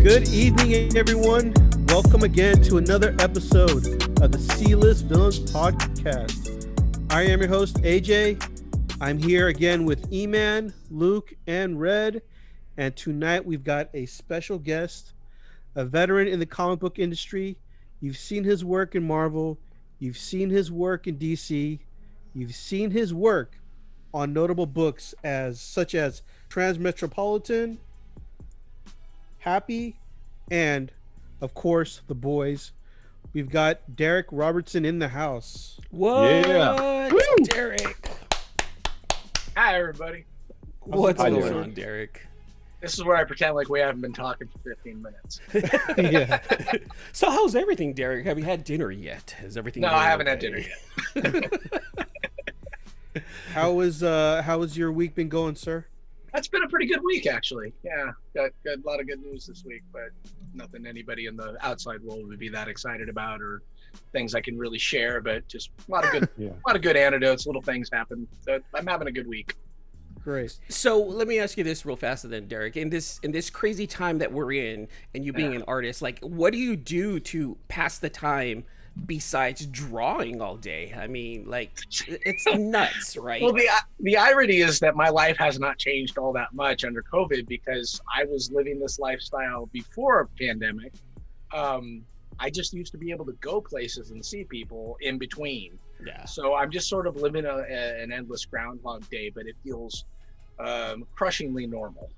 Good evening, everyone. Welcome again to another episode of the C-List Villains Podcast. I am your host, AJ. I'm here again with E-Man, Luke, and Red. And tonight we've got a special guest, a veteran in the comic book industry. You've seen his work in Marvel. You've seen his work in DC. You've seen his work on notable books such as Transmetropolitan, Happy, and of course The Boys. We've got Darick Robertson in the house. What? Yeah. Darick. Hi, everybody. What's Hi, going Darick. on, Darick? This is where I pretend like we haven't been talking for 15 minutes. Yeah. So how's everything, Darick? Have you had dinner yet? Is everything No, going I haven't okay? had dinner yet. How has your week been going, sir? That's been a pretty good week, actually. Yeah, got a lot of good news this week, but nothing anybody in the outside world would be that excited about, or things I can really share. But just a lot of good, Yeah. a lot of good anecdotes. Little things happen. So I'm having a good week. Great. So let me ask you this real fast then, Darick. In this crazy time that we're in, and you being an artist, like, what do you do to pass the time besides drawing all day? I mean, like, it's nuts, right? Well, the irony is that my life has not changed all that much under COVID, because I was living this lifestyle before a pandemic. I just used to be able to go places and see people in between. Yeah. So I'm just sort of living an endless Groundhog Day, but it feels crushingly normal.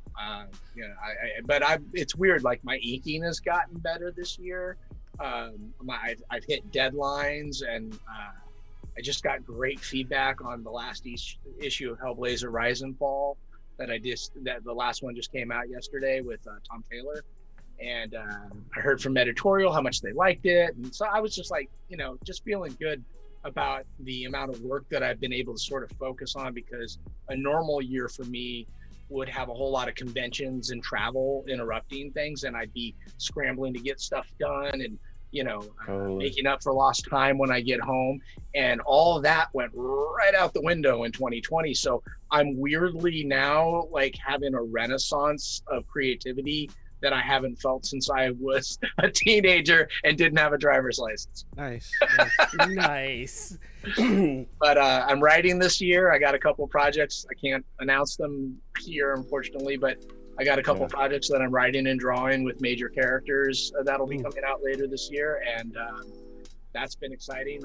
It's weird. Like, my inking has gotten better this year. I've hit deadlines, and I just got great feedback on the last issue of Hellblazer: Rise and Fall that the last one just came out yesterday with Tom Taylor. And I heard from editorial how much they liked it. And so I was just like, just feeling good about the amount of work that I've been able to sort of focus on, because a normal year for me would have a whole lot of conventions and travel interrupting things, and I'd be scrambling to get stuff done and, making up for lost time when I get home. And all of that went right out the window in 2020. So I'm weirdly now like having a renaissance of creativity that I haven't felt since I was a teenager and didn't have a driver's license. Nice. Nice. But I'm writing this year. I got a couple projects. I can't announce them here, unfortunately, but I got a couple projects that I'm writing and drawing with major characters that'll be coming out later this year, and that's been exciting.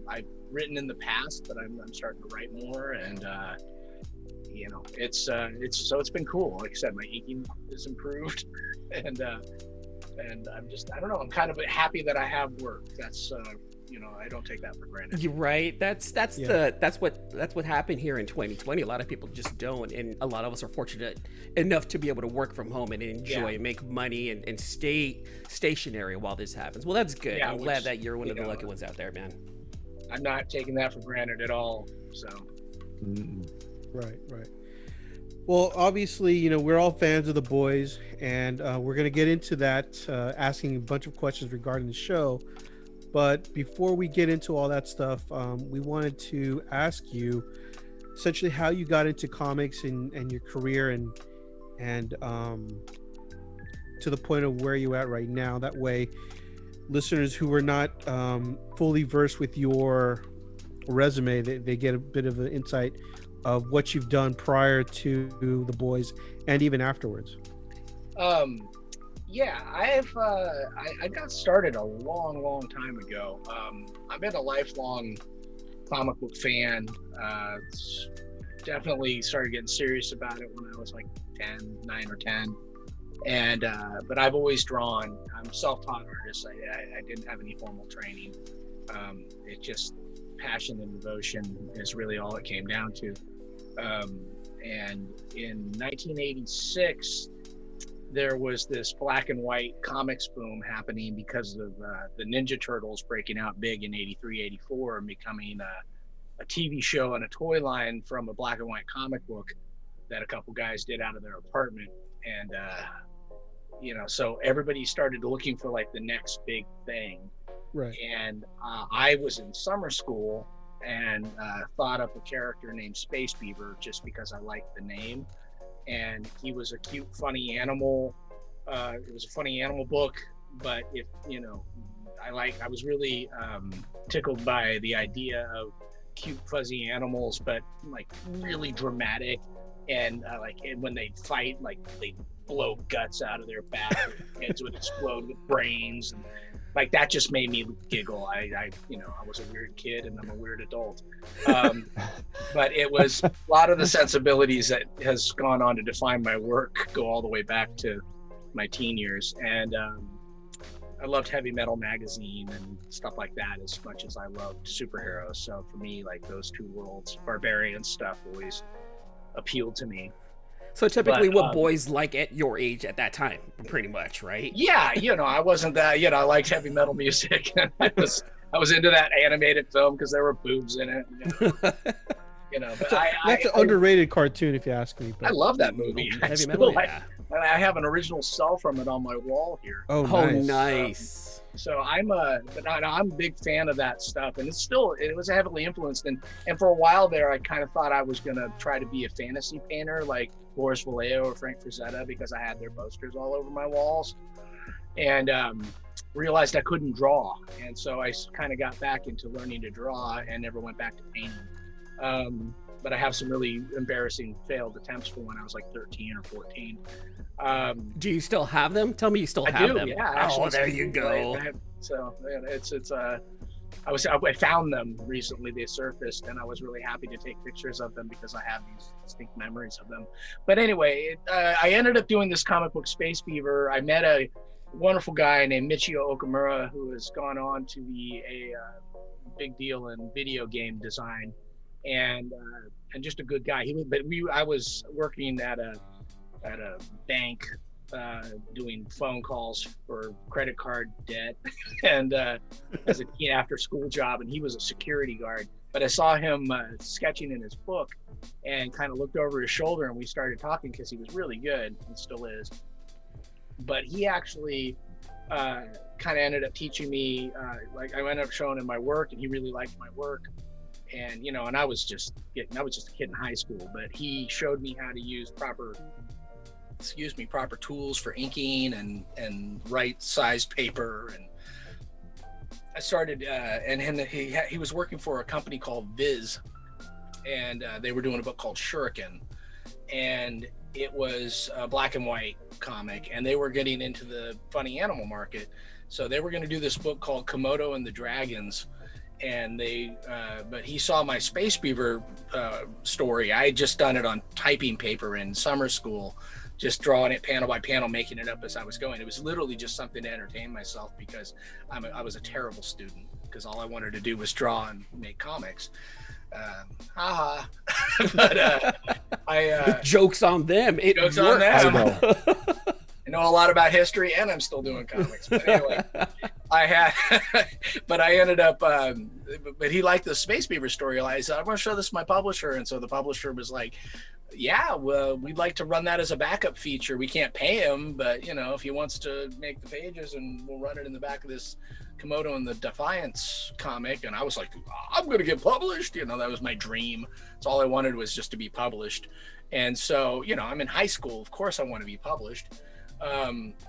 I've written in the past, but I'm starting to write more, and it's been cool. Like I said, my inking is improved, and I don't know. I'm kind of happy that I have work. That's I don't take that for granted. You're right. That's what happened here in 2020. A lot of people just don't, and a lot of us are fortunate enough to be able to work from home and enjoy, make money, and stay stationary while this happens. Well, that's good. I'm glad that you're one of the lucky ones out there, man. I'm not taking that for granted at all. So. Right. Well, obviously, we're all fans of The Boys, and we're going to get into that, asking a bunch of questions regarding the show. But before we get into all that stuff, we wanted to ask you essentially how you got into comics and your career and to the point of where you're at right now. That way, listeners who are not fully versed with your resume, they get a bit of an insight of what you've done prior to The Boys and even afterwards. I got started a long time ago. I've been a lifelong comic book fan. Definitely started getting serious about it when I was like 9 or 10. And but I've always drawn. I'm a self-taught artist. I didn't have any formal training. It just passion and devotion is really all it came down to. And in 1986, there was this black and white comics boom happening because of the Ninja Turtles breaking out big in 83, 84 and becoming a TV show and a toy line from a black and white comic book that a couple guys did out of their apartment. And, so everybody started looking for like the next big thing. Right. And I was in summer school and thought up a character named Space Beaver just because I liked the name. And he was a cute, funny animal It was a funny animal book, but if I was really tickled by the idea of cute fuzzy animals, but like really dramatic, and and when they fight, like they blow guts out of their back, heads would explode with brains, and like that just made me giggle. I was a weird kid and I'm a weird adult, but it was a lot of the sensibilities that has gone on to define my work go all the way back to my teen years, and I loved Heavy Metal magazine and stuff like that as much as I loved superheroes. So for me, like those two worlds, barbarian stuff always appealed to me. So typically what boys like at your age at that time, pretty much, right? Yeah, I wasn't that, I liked heavy metal music. I was into that animated film because there were boobs in it. But that's an underrated cartoon if you ask me. But I love that movie. Heavy Metal, yeah. I have an original cell from it on my wall here. Oh, nice. So I'm a big fan of that stuff, and it was heavily influenced, and for a while there, I kind of thought I was gonna try to be a fantasy painter like Boris Vallejo or Frank Frazetta because I had their posters all over my walls, and realized I couldn't draw, and so I kind of got back into learning to draw and never went back to painting. But I have some really embarrassing failed attempts from when I was like 13 or 14. Do you still have them? Tell me you still have them. Yeah, actually, there you go. I found them recently. They surfaced, and I was really happy to take pictures of them because I have these distinct memories of them. But anyway, I ended up doing this comic book Space Beaver. I met a wonderful guy named Michio Okamura who has gone on to be a big deal in video game design. And just a good guy. I was working at a bank doing phone calls for credit card debt, and as a teen after school job, and he was a security guard. But I saw him sketching in his book, and kind of looked over his shoulder, and we started talking because he was really good and still is. But he actually kind of ended up teaching me. I ended up showing him my work, and he really liked my work. And and I was just a kid in high school, but he showed me how to use proper tools for inking and right size paper. And I started, and he was working for a company called Viz, and they were doing a book called Shuriken, and it was a black and white comic, and they were getting into the funny animal market. So they were going to do this book called Komodo and the Dragons. And but he saw my Space Beaver story. I had just done it on typing paper in summer school, just drawing it panel by panel, making it up as I was going. It was literally just something to entertain myself because I was a terrible student because all I wanted to do was draw and make comics. But joke's on them. Joke's on them. I know a lot about history, and I'm still doing comics. But anyway, but I ended up, but he liked the Space Beaver story. I said, I want to show this to my publisher. And so the publisher was like, yeah, well, we'd like to run that as a backup feature. We can't pay him, but if he wants to make the pages, and we'll run it in the back of this Komodo and the Defiance comic. And I was like, I'm going to get published. That was my dream. So all I wanted was just to be published. And so, I'm in high school. Of course I want to be published.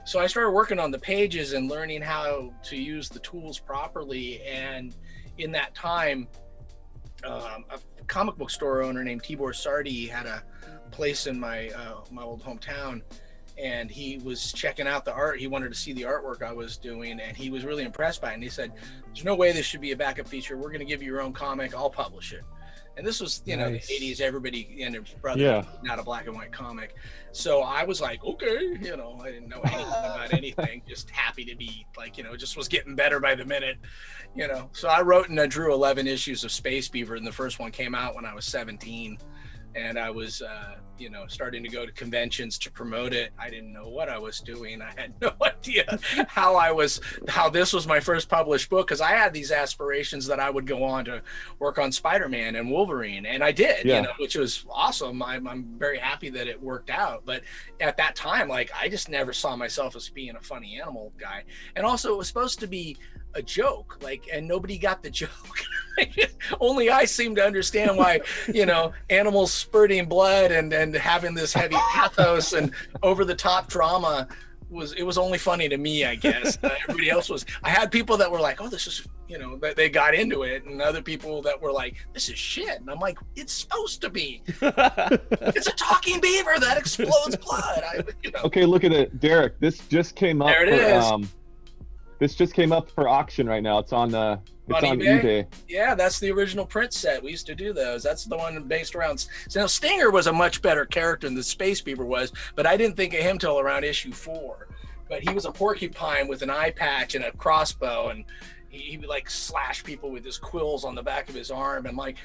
So I started working on the pages and learning how to use the tools properly. And in that time, a comic book store owner named Tibor Sardi had a place in my old hometown, and he was checking out the art. He wanted to see the artwork I was doing, and he was really impressed by it. And he said, there's no way this should be a backup feature. We're going to give you your own comic. I'll publish it. And this was, nice. The 80s, everybody and his brother, not a black and white comic. So I was like, okay, I didn't know anything about anything, just happy to be like, just was getting better by the minute, So I wrote and I drew 11 issues of Space Beaver, and the first one came out when I was 17. And I was, starting to go to conventions to promote it. I didn't know what I was doing. I had no idea how this was my first published book, because I had these aspirations that I would go on to work on Spider-Man and Wolverine, and I did, which was awesome. I'm very happy that it worked out. But at that time, I just never saw myself as being a funny animal guy. And also, it was supposed to be a joke, and nobody got the joke. Only I seem to understand why, animals spurting blood and having this heavy pathos and over the top drama was only funny to me, I guess. Everybody else was. I had people that were like, "Oh, this is," they got into it, and other people that were like, "This is shit." And I'm like, "It's supposed to be. It's a talking beaver that explodes blood." Okay, look at it, Darick. This just came up. There it is. This just came up for auction right now. It's on on eBay. Yeah, that's the original print set. We used to do those. That's the one based around. So now Stinger was a much better character than the Space Beaver was, but I didn't think of him till around issue 4. But he was a porcupine with an eye patch and a crossbow, and he would like slash people with his quills on the back of his arm. And like,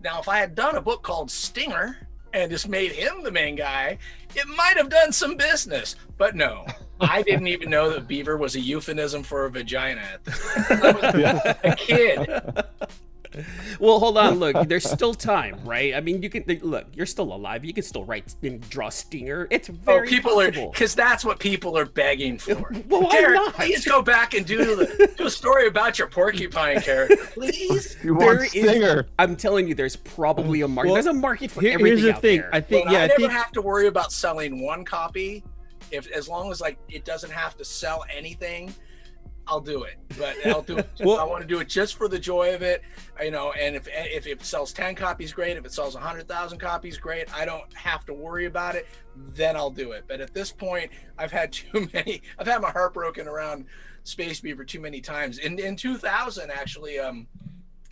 now if I had done a book called Stinger and just made him the main guy, it might have done some business. But no, I didn't even know that beaver was a euphemism for a vagina at the time. I was a kid. Well, hold on. Look, there's still time, right? I mean, you can look. You're still alive. You can still write and draw Stinger. It's very possible. Because that's what people are begging for. Well, why Darick, not? please go back and do a story about your porcupine character, please. You want Stinger? I'm telling you, there's probably a market. Well, there's a market for everything here's the out thing. there. I think, I think never have to worry about selling one copy. As long as like it doesn't have to sell anything, I'll do it. But I'll do it. Well, I want to do it just for the joy of it, And if it sells 10 copies, great. If it sells 100,000 copies, great. I don't have to worry about it. Then I'll do it. But at this point, I've had too many. I've had my heart broken around Space Beaver too many times. In 2000, actually,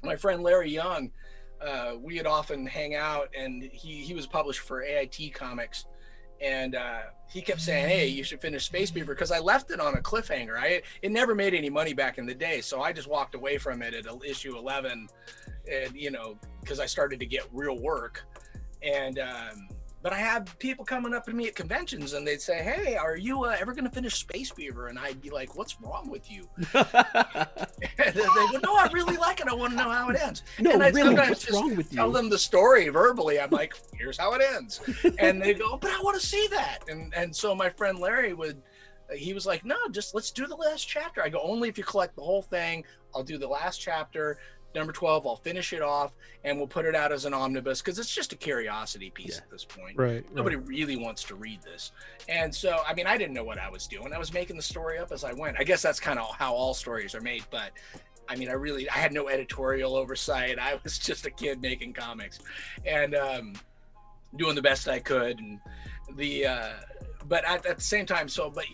my friend Larry Young, we would often hang out, and he was published for AIT Comics. And he kept saying, "Hey, you should finish Space Beaver," because I left it on a cliffhanger. It never made any money back in the day, so I just walked away from it at issue 11, and because I started to get real work. And but I have people coming up to me at conventions, and they'd say, "Hey, are you ever going to finish Space Beaver?" And I'd be like, "What's wrong with you?" And they go, "No, I really like it. I want to know how it ends." No, and I really, sometimes what's wrong with tell you? them the story verbally. I'm like, "Here's how it ends," and they go, "But I want to see that." And so my friend Larry he was like, "No, just let's do the last chapter." I go, "Only if you collect the whole thing. I'll do the last chapter. Number 12, I'll finish it off, and we'll put it out as an omnibus, because it's just a curiosity piece at this point. Right. Nobody really wants to read this. And so, I mean, I didn't know what I was doing. I was making the story up as I went. I guess that's kind of how all stories are made. But I mean, I had no editorial oversight. I was just a kid making comics and doing the best I could. And but at the same time,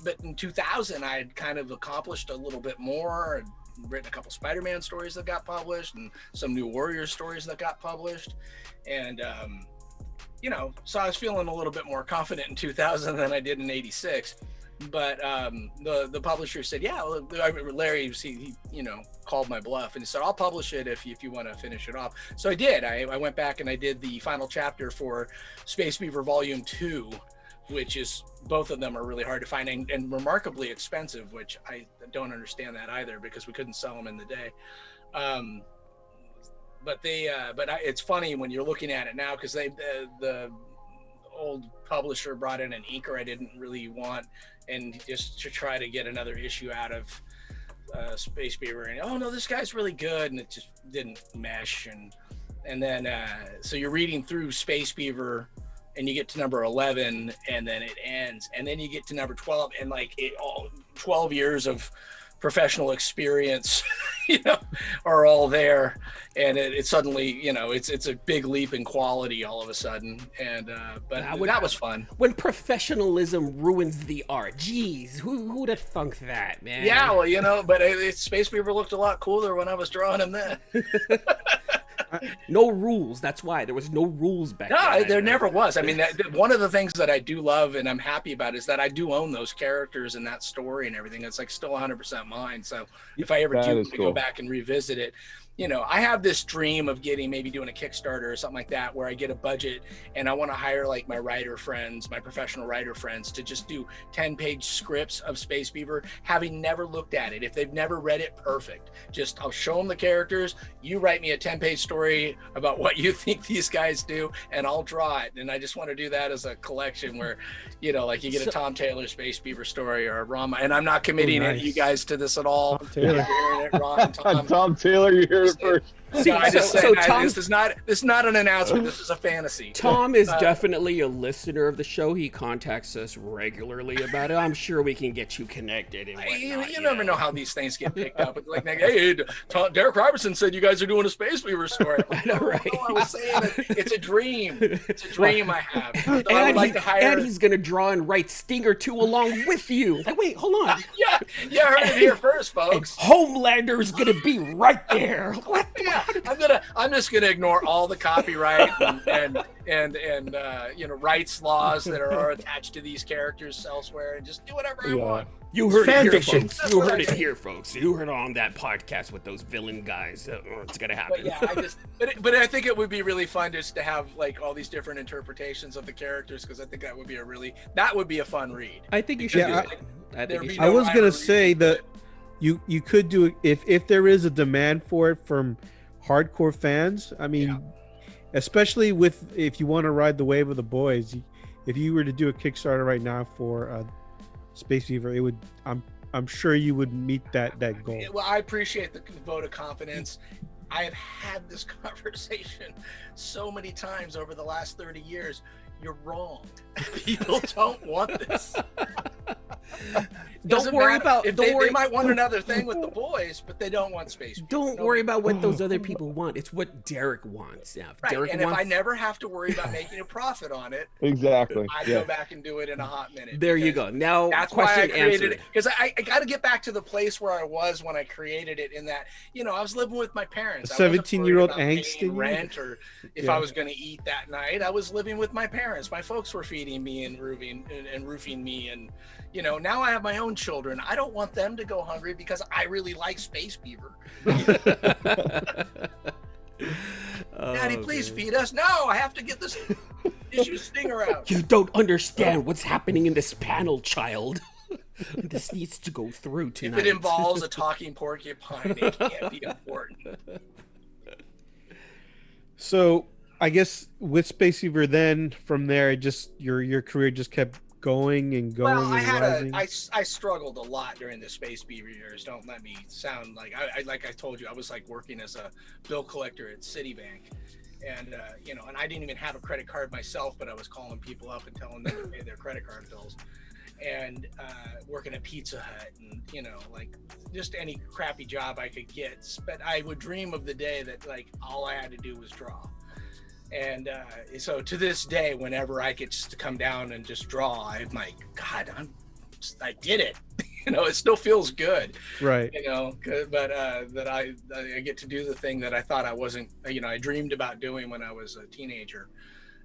but in 2000, I had kind of accomplished a little bit more. Written a couple Spider-Man stories that got published, and some New Warrior stories that got published, and so I was feeling a little bit more confident in 2000 than I did in 86. But the publisher said, "Yeah, Larry, he called my bluff, and he said, I'll publish it if you want to finish it off." So I did. I went back and I did the final chapter for Space Beaver Volume 2, which is, both of them are really hard to find and remarkably expensive, which I don't understand that either, because we couldn't sell them in the day. But it's funny when you're looking at it now, because the old publisher brought in an inker I didn't really want, and just to try to get another issue out of Space Beaver, and "Oh no, this guy's really good," and it just didn't mesh. And then so you're reading through Space Beaver, and you get to number 11, and then it ends, and then you get to number 12, and like 12 years of professional experience are all there, and it suddenly it's a big leap in quality all of a sudden. And but that was fun. When professionalism ruins the art, geez, who'd have thunk that, man? Yeah, well, but Space Beaver looked a lot cooler when I was drawing him then. No rules. That's why there was no rules back then. No, there never was. I mean, one of the things that I do love and I'm happy about is that I do own those characters and that story and everything. It's like still 100% mine. So if I ever do go back and revisit it, I have this dream of maybe doing a Kickstarter or something like that, where I get a budget and I want to hire like my professional writer friends, to just do 10-page scripts of Space Beaver, having never looked at it. If they've never read it, perfect. Just, I'll show them the characters. You write me a 10-page story about what you think these guys do, and I'll draw it. And I just want to do that as a collection where, like you get a Tom Taylor Space Beaver story, or a Rama. And I'm not committing you guys to this at all. Tom Taylor. Tom Taylor, you hear heard it first. See, I just so said, Tom, this is not an announcement. This is a fantasy. Tom is definitely a listener of the show. He contacts us regularly about it. I'm sure we can get you connected. And whatnot, you never know how these things get picked up. It's like, hey, Darick Robertson said you guys are doing a Space Beaver story. I know, right? I was saying it's a dream. It's a dream I have. So And, I would like to hire. and he's gonna draw and write Stinger 2 along with you. Like, wait, hold on. Yeah, heard it here first, folks. Homelander is gonna be right there. What? Yeah, I'm just gonna ignore all the copyright and rights laws that are attached to these characters elsewhere, and just do whatever I want. You heard it here, Fanfiction. folks. You heard it here, folks. You heard it on that podcast with those villain guys. It's gonna happen. But yeah, but I think it would be really fun just to have like all these different interpretations of the characters, because I think that would be a fun read. I think you should Yeah, do it. I think you should. I was gonna rivalry. say that you could do it if there is a demand for it from hardcore fans. I mean, especially if you want to ride the wave of the boys. If you were to do a Kickstarter right now for Space Beaver, it would. I'm sure you would meet that goal. Well, I appreciate the vote of confidence. I have had this conversation so many times over the last 30 years. You're wrong. People don't want this. Don't worry about. They might want another thing with the boys, but they don't want Space Beaver. Don't worry about what those other people want. It's what Darick wants. Yeah, Right, Darick and wants... if I never have to worry about making a profit on it, Exactly. I go back and do it in a hot minute. There you go. Now, That's why I question created answered. it, because I got to get back to the place where I was when I created it. In that, I was living with my parents. A 17-year-old angst in angst you? rent, or if I was going to eat that night, I was living with my parents. My folks were feeding me and roofing me, and now I have my own children. I don't want them to go hungry because I really like Space Beaver. Daddy, please feed us. No, I have to get this issue Stinger out. You don't understand what's happening in this panel, child. This needs to go through tonight. If it involves a talking porcupine, it can't be important. So I guess with Space Beaver, then from there, it just your career just kept going and going. Well, and rising. I struggled a lot during the Space Beaver years. Don't let me sound like like I told you, I was like working as a bill collector at Citibank, and and I didn't even have a credit card myself, but I was calling people up and telling them to pay their credit card bills, and working at Pizza Hut, and like just any crappy job I could get. But I would dream of the day that like all I had to do was draw. And so to this day, whenever I get to come down and just draw, I'm like, God, I did it. It still feels good. Right. But that I get to do the thing that I thought I wasn't, I dreamed about doing when I was a teenager.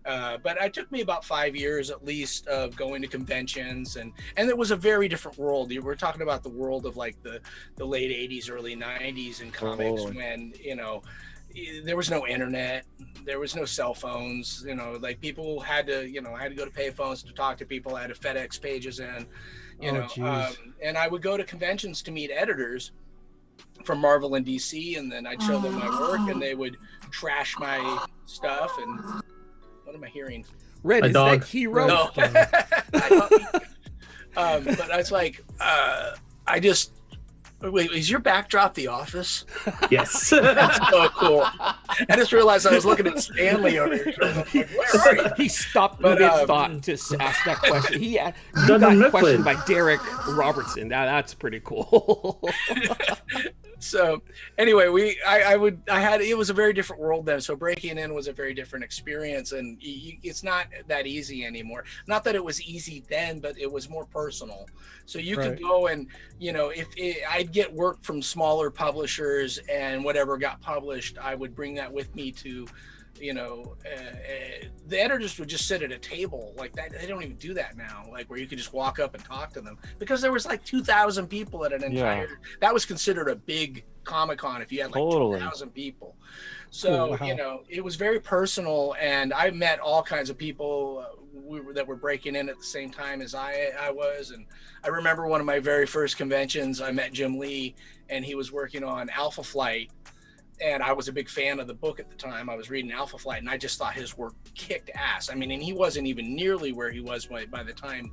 But it took me about 5 years at least of going to conventions, and it was a very different world. We're talking about the world of like the late 80s, early 90s in comics, when, there was no internet, there was no cell phones, like people had to go to payphones to talk to people. I had to FedEx pages in, and I would go to conventions to meet editors from Marvel and DC, and then I'd show them my work, and they would trash my stuff. And what am I hearing? Red, is dog. that Hero? No. But I was like, wait, is your backdrop The Office? Yes. That's so cool. I just realized I was looking at Stanley over here. Like, where are you? He stopped But, mid-thought to ask that question. He got Dunder questioned Mifflin. by Darick Robertson. That's pretty cool. So anyway, it was a very different world then. So breaking in was a very different experience, and it's not that easy anymore. Not that it was easy then, but it was more personal. So you could go and, I'd get work from smaller publishers, and whatever got published, I would bring that with me to, the editors would just sit at a table like that. They don't even do that now, like where you could just walk up and talk to them, because there was like 2,000 people at an entire, that was considered a big Comic-Con if you had like 2,000 people. So, it was very personal, and I met all kinds of people that were breaking in at the same time as I was. And I remember one of my very first conventions, I met Jim Lee, and he was working on Alpha Flight. And I was a big fan of the book at the time. I was reading Alpha Flight, and I just thought his work kicked ass. I mean, and he wasn't even nearly where he was by the time,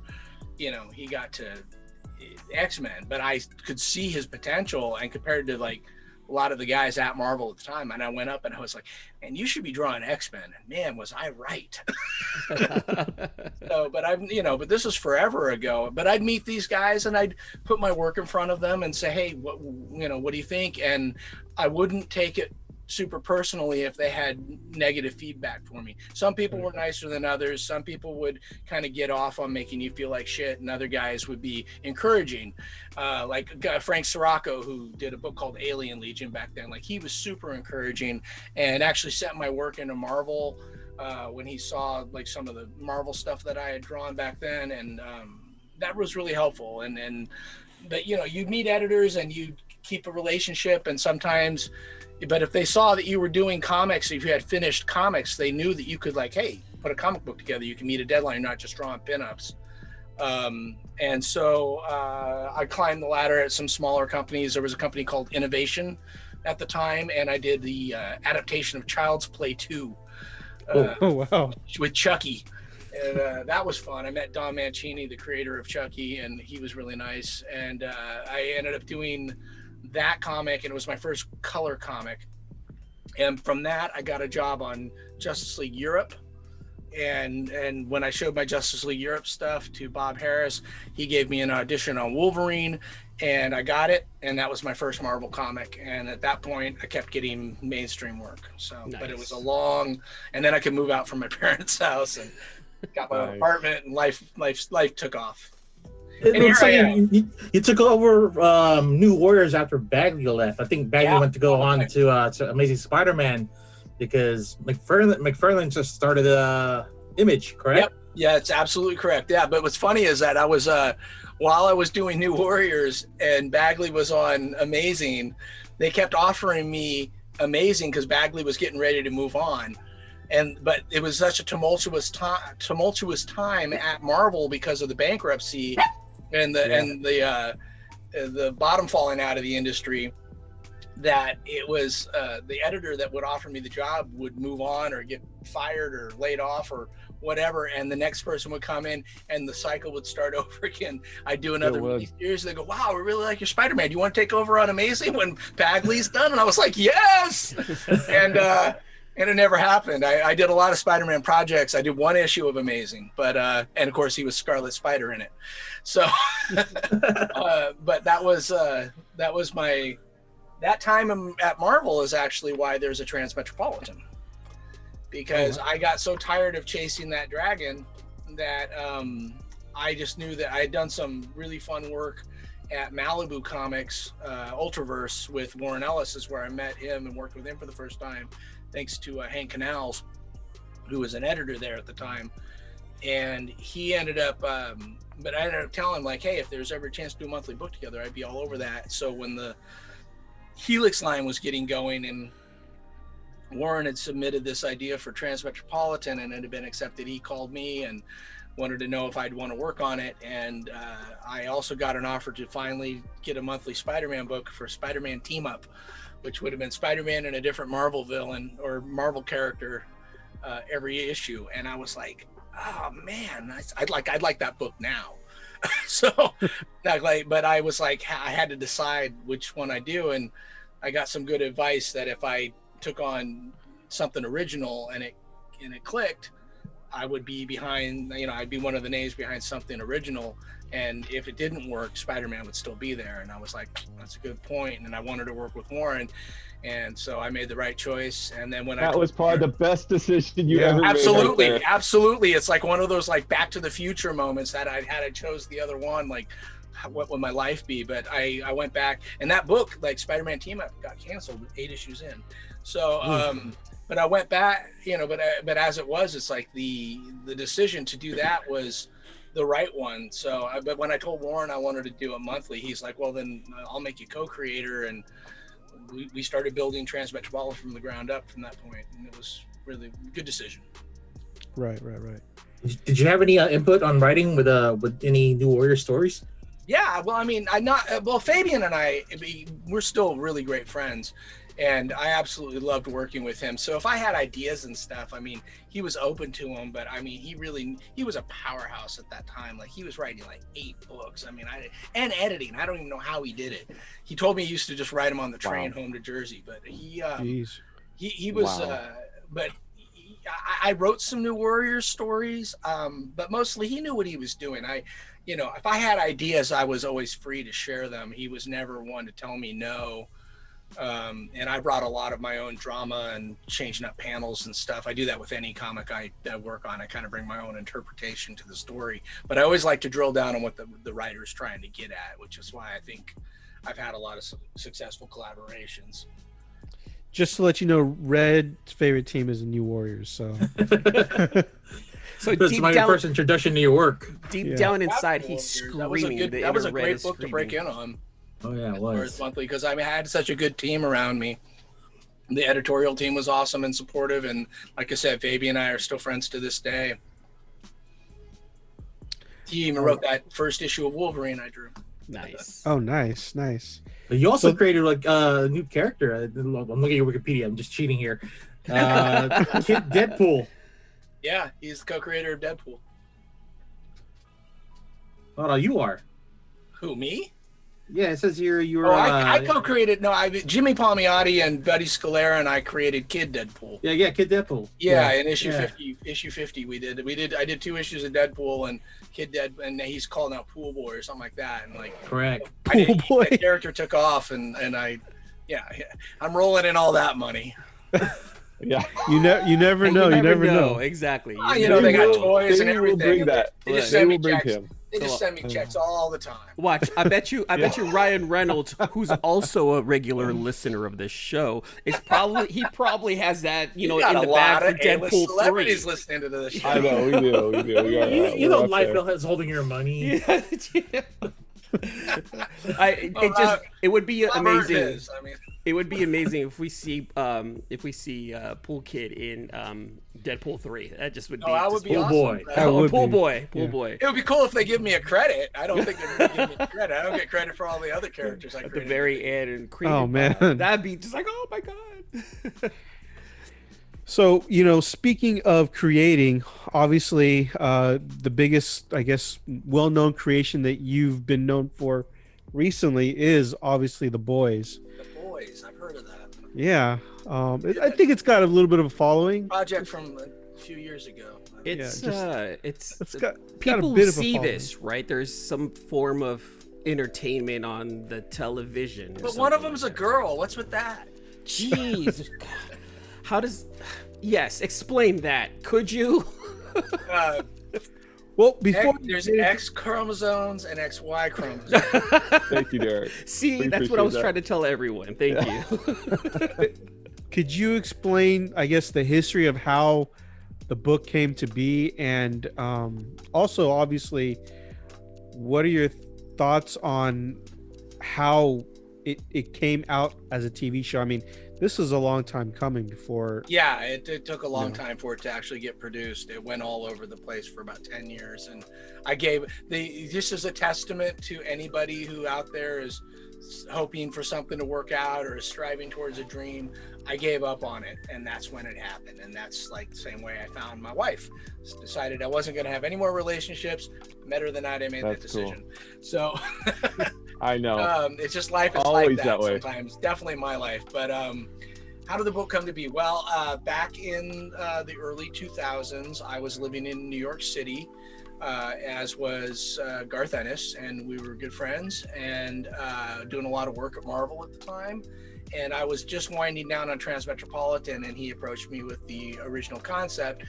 he got to X-Men. But I could see his potential, and compared to like a lot of the guys at Marvel at the time. And I went up and I was like, man, you should be drawing X-Men. And man, was I right. So, but this was forever ago, but I'd meet these guys and I'd put my work in front of them and say, hey, what do you think? And I wouldn't take it super personally if they had negative feedback for me. Some people were nicer than others. Some people would kind of get off on making you feel like shit, and other guys would be encouraging. Like Frank Sirocco, who did a book called Alien Legion back then, like he was super encouraging and actually sent my work into Marvel when he saw like some of the Marvel stuff that I had drawn back then, and that was really helpful. But you meet editors and you keep a relationship, and sometimes. But if they saw that you were doing comics, if you had finished comics, they knew that you could like, hey, put a comic book together. You can meet a deadline, not just drawing pinups. And so I climbed the ladder at some smaller companies. There was a company called Innovation at the time, and I did the adaptation of Child's Play 2 wow. with Chucky. And that was fun. I met Don Mancini, the creator of Chucky, and he was really nice. And I ended up doing that comic, and it was my first color comic. And from that, I got a job on Justice League Europe. And when I showed my Justice League Europe stuff to Bob Harris, he gave me an audition on Wolverine, and I got it. And that was my first Marvel comic. And at that point, I kept getting mainstream work. So, nice. But it was and then I could move out from my parents' house and got my own apartment, and life took off. It looks like you took over New Warriors after Bagley left. I think Bagley went to go on to Amazing Spider-Man because McFarlane just started Image, correct? Yep. Yeah, it's absolutely correct. Yeah, but what's funny is that I was while I was doing New Warriors and Bagley was on Amazing, they kept offering me Amazing because Bagley was getting ready to move on. But it was such a tumultuous time at Marvel because of the bankruptcy and the bottom falling out of the industry, that it was the editor that would offer me the job would move on or get fired or laid off or whatever, and the next person would come in and the cycle would start over again. I'd do another series. They go, wow, we really like your Spider-Man. Do you want to take over on Amazing when Bagley's done? And I was like, yes. And it never happened. I did a lot of Spider-Man projects. I did one issue of Amazing, but and of course he was Scarlet Spider in it. So, but that was that time at Marvel is actually why there's a Transmetropolitan, because I got so tired of chasing that dragon that I just knew that I had done some really fun work at Malibu Comics, Ultraverse with Warren Ellis is where I met him and worked with him for the first time, thanks to Hank Canals, who was an editor there at the time. And he ended up, but I ended up telling him like, hey, if there's ever a chance to do a monthly book together, I'd be all over that. So when the Helix line was getting going and Warren had submitted this idea for Transmetropolitan and it had been accepted, he called me and wanted to know if I'd want to work on it. And I also got an offer to finally get a monthly Spider-Man book for Spider-Man Team Up, which would have been Spider-Man and a different Marvel villain or Marvel character every issue. And I was like, oh man, I'd like that book now. So, but I was like, I had to decide which one I do. And I got some good advice that if I took on something original and it clicked, I would be behind, I'd be one of the names behind something original. And if it didn't work, Spider-Man would still be there. And I was like, that's a good point. And I wanted to work with Warren. And so I made the right choice. And then when that was probably the best decision you ever made. Absolutely. It's like one of those like Back to the Future moments that I chose the other one, like what would my life be? But I went back, and that book, like Spider-Man Team Up, got canceled 8 issues in. So, but I went back, but as it was, it's like the decision to do that was the right one. So, but when I told Warren I wanted to do it monthly, he's like, well, then I'll make you co-creator. And we started building Transmetropolitan from the ground up from that point. And it was really a good decision. Right. Did you have any input on writing with any New Warrior stories? Yeah, well, I mean, Fabian and I, we're still really great friends. and I absolutely loved working with him. So if I had ideas and stuff, I mean, he was open to them, but I mean, he was a powerhouse at that time. Like, he was writing like 8 books. I mean, and editing. I don't even know how he did it. He told me he used to just write them on the train home to Jersey, but he was, but I wrote some New Warriors stories, but mostly he knew what he was doing. If I had ideas, I was always free to share them. He was never one to tell me no. And I brought a lot of my own drama and changing up panels and stuff. I do that with any comic I work on. I kind of bring my own interpretation to the story, but I always like to drill down on what the writer's trying to get at, which is why I think I've had a lot of successful collaborations. Just to let you know, Red's favorite team is the New Warriors. So, so that's my first introduction to your work. Deep down inside, he's screaming. That was a great book to break in on. Oh yeah, it was. Monthly, because I had such a good team around me. The editorial team was awesome and supportive, and like I said, Fabi and I are still friends to this day. He even wrote that first issue of Wolverine I drew. Nice. Oh, nice. You also created like a new character. I'm looking at your Wikipedia. I'm just cheating here. Kid Deadpool. Yeah, he's the co-creator of Deadpool. Oh, no, you are. Who, me? Yeah, it says here you were. Oh, I co-created. No, Jimmy Palmiotti and Buddy Scalera and I created Kid Deadpool. Yeah, Kid Deadpool. Yeah, in issue 50, we did. I did 2 issues of Deadpool and Kid Dead, and he's called out Pool Boy or something like that, and like. Correct. Pool Boy. The character took off, and I'm rolling in all that money. Yeah. You never know. You never know. Exactly. They got toys and everything. Bring that. They just send me checks. Him. They just send me checks all the time. Watch, I bet you Ryan Reynolds, who's also a regular listener of this show, he probably has that, in the bag for Deadpool 3. Celebrities listening to this show. I know, we do. You know, Life is holding your money. It would be amazing. It would be amazing if we see Pool Kid in Deadpool 3. That just would be. That would be Pool awesome. Boy. Pool Boy. It would be cool if they give me a credit. I don't think they're going to give me credit. I don't get credit for all the other characters I created. At the very end and created. Oh man, that'd be just like, oh my god. So, speaking of creating, obviously, the biggest, I guess, well-known creation that you've been known for recently is obviously The Boys. The Boys, I've heard of that. Yeah, I think it's got a little bit of a following. Project from a few years ago. It's got people a bit of a see following. this, right? There's some form of entertainment on the television. But one of them's a girl. What's with that? Jeez. How does... Yes, explain that. Could you? Well, before there's X chromosomes and XY chromosomes. Thank you, Derek. See, that's what I was trying to tell everyone. Thank you. Could you explain, I guess, the history of how the book came to be, and also, obviously, what are your thoughts on how it came out as a TV show? I mean, this is a long time coming before. Yeah, it took a long time for it to actually get produced. It went all over the place for about 10 years. And I gave this as a testament to anybody who out there is hoping for something to work out or is striving towards a dream. I gave up on it, and that's when it happened. And that's like the same way I found my wife. Decided I wasn't going to have any more relationships. Met her the night I made that decision. Cool. So I know. It's just life is always like that way. Sometimes. Definitely my life. But how did the book come to be? Well, back in the early 2000s, I was living in New York City, as was Garth Ennis, and we were good friends and doing a lot of work at Marvel at the time. And I was just winding down on Transmetropolitan, and he approached me with the original concept.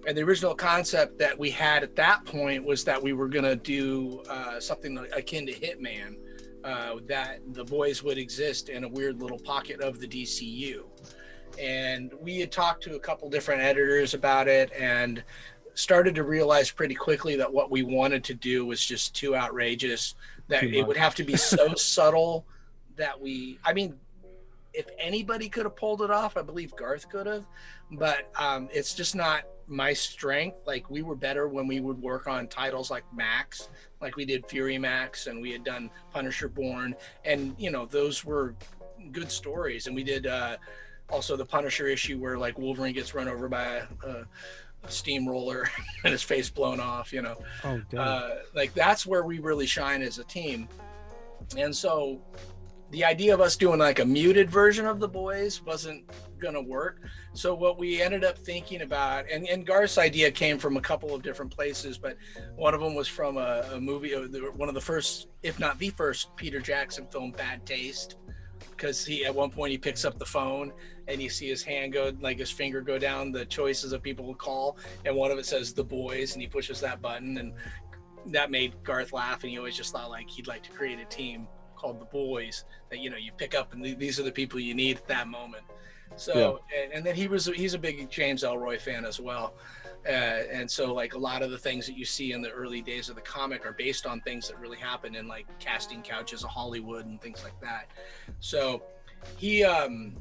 And the original concept that we had at that point was that we were going to do something akin to Hitman, that the boys would exist in a weird little pocket of the DCU. And we had talked to a couple different editors about it and started to realize pretty quickly that what we wanted to do was just too outrageous, that it would have to be so subtle that if anybody could have pulled it off, I believe Garth could have, but it's just not my strength. Like, we were better when we would work on titles like Max, like we did Fury Max, and we had done Punisher Born, and those were good stories. And we did also the Punisher issue where like Wolverine gets run over by a steamroller and his face blown off, you know. Oh, damn. Like that's where we really shine as a team. And so the idea of us doing like a muted version of the boys wasn't gonna work. So what we ended up thinking about, and Garth's idea came from a couple of different places, but one of them was from a movie, one of the first, if not the first, Peter Jackson film, Bad Taste, because he at one point he picks up the phone and you see his hand go, like his finger go down the choices of people to call, and one of it says the boys, and he pushes that button, and that made Garth laugh, and he always just thought like he'd like to create a team called the boys that, you know, you pick up and these are the people you need at that moment. So and then he's a big James Ellroy fan as well, and so like a lot of the things that you see in the early days of the comic are based on things that really happened in like casting couches of Hollywood and things like that. So he had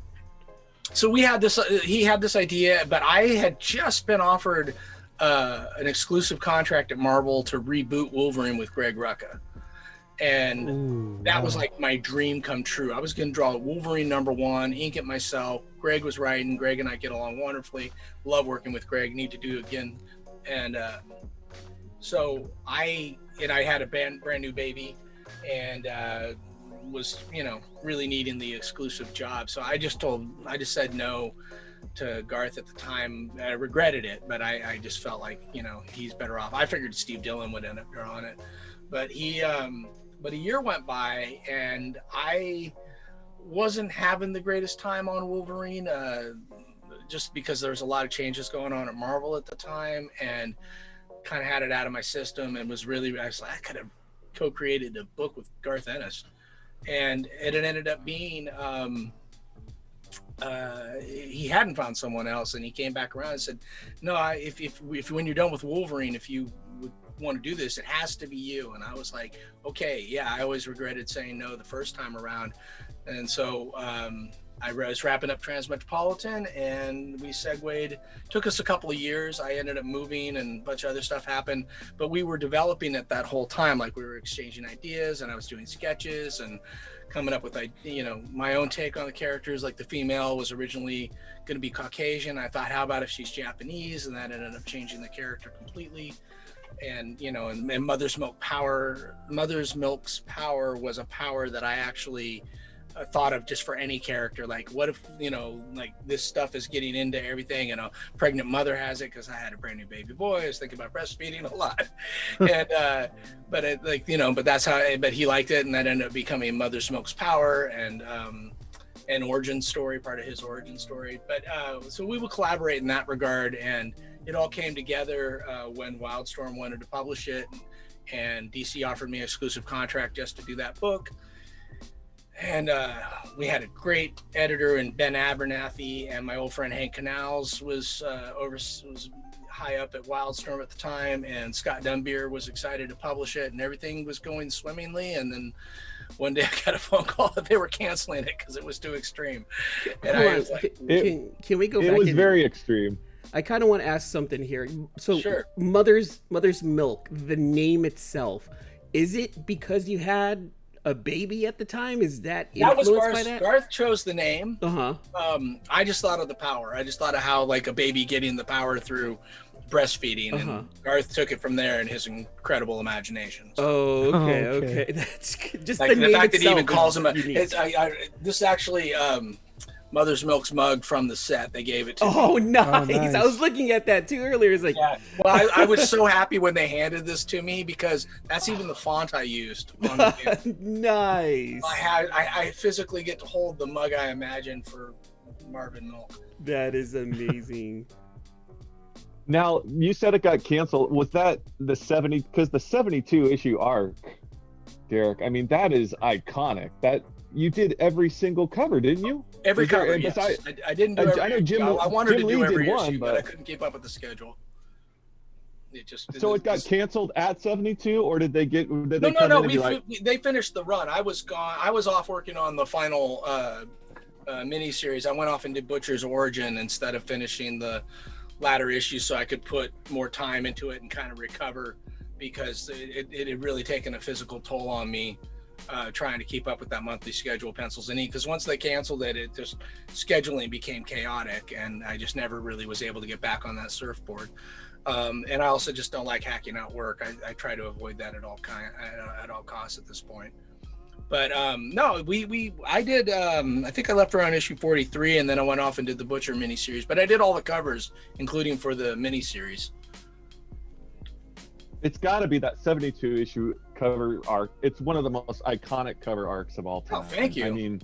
this idea, but I had just been offered an exclusive contract at Marvel to reboot Wolverine with Greg Rucka. And that was like my dream come true. I was going to draw Wolverine #1, ink it myself. Greg was writing. Greg and I get along wonderfully. Love working with Greg. Need to do it again. And so I had a brand new baby, and was, you know, really needing the exclusive job. So I just said no to Garth at the time. I regretted it, but I just felt like, you know, he's better off. I figured Steve Dillon would end up drawing it, but but a year went by and I wasn't having the greatest time on Wolverine, just because there was a lot of changes going on at Marvel at the time, and kind of had it out of my system, and I was like, I could have co-created a book with Garth Ennis. And it ended up being, he hadn't found someone else, and he came back around and said, no, if when you're done with Wolverine, if you would want to do this, it has to be you. And I was like, okay, yeah, I always regretted saying no the first time around. And so I was wrapping up Transmetropolitan, and we segued. Took us a couple of years. I ended up moving, and a bunch of other stuff happened, but we were developing it that whole time. Like, we were exchanging ideas, and I was doing sketches and coming up with, you know, my own take on the characters. Like, the female was originally going to be Caucasian. I thought, how about if she's Japanese? And that ended up changing the character completely. And, you know, and Mother's Milk's power was a power that I actually thought of just for any character. Like, what if, you know, like, this stuff is getting into everything, and a pregnant mother has it, because I had a brand new baby boy. I was thinking about breastfeeding a lot. And but it, like, you know, but that's how but he liked it, and that ended up becoming Mother's Milk's power, and an origin story, part of his origin story. But so we would collaborate in that regard, and it all came together when Wildstorm wanted to publish it, and DC offered me an exclusive contract just to do that book. And we had a great editor in Ben Abernathy, and my old friend Hank Canals was high up at Wildstorm at the time, and Scott Dunbier was excited to publish it, and everything was going swimmingly. And then one day I got a phone call that they were canceling it because it was too extreme. And I was like, can we go back? It was very extreme. I kind of want to ask something here. So sure. Mother's Milk, the name itself, is it because you had a baby at the time? Is that influenced by that? Garth chose the name. I just thought of the power. I just thought of how, like, a baby getting the power through breastfeeding, and Garth took it from there in his incredible imagination. So. Okay. That's just like, the fact that he even calls him this is actually Mother's Milk's mug from the set. They gave it to me. Oh, nice. I was looking at that too earlier. It's like, yeah. Well, I was so happy when they handed this to me, because that's even the font I used on the nice. I physically get to hold the mug I imagined for Marvin Milk. That is amazing. Now, you said it got canceled. Was that the 70? Because the 72 issue arc, Darick, I mean, that is iconic. That you did every single cover, didn't you? Every cover, yes. I didn't do every. I know I wanted to do every issue, but I couldn't keep up with the schedule. It got canceled at 72, or did they get? No. They finished the run. I was gone. I was off working on the final miniseries. I went off and did Butcher's Origin instead of finishing the latter issues, so I could put more time into it and kind of recover, because it had really taken a physical toll on me trying to keep up with that monthly schedule, pencils and ink. Because once they canceled it, it just scheduling became chaotic, and I just never really was able to get back on that surfboard. And I also just don't like hacking out work. I try to avoid that at all costs at this point. But no, I did. I think I left around issue 43, and then I went off and did the Butcher miniseries. But I did all the covers, including for the miniseries. It's got to be that 72 issue cover arc. It's one of the most iconic cover arcs of all time. Oh, thank you. I mean,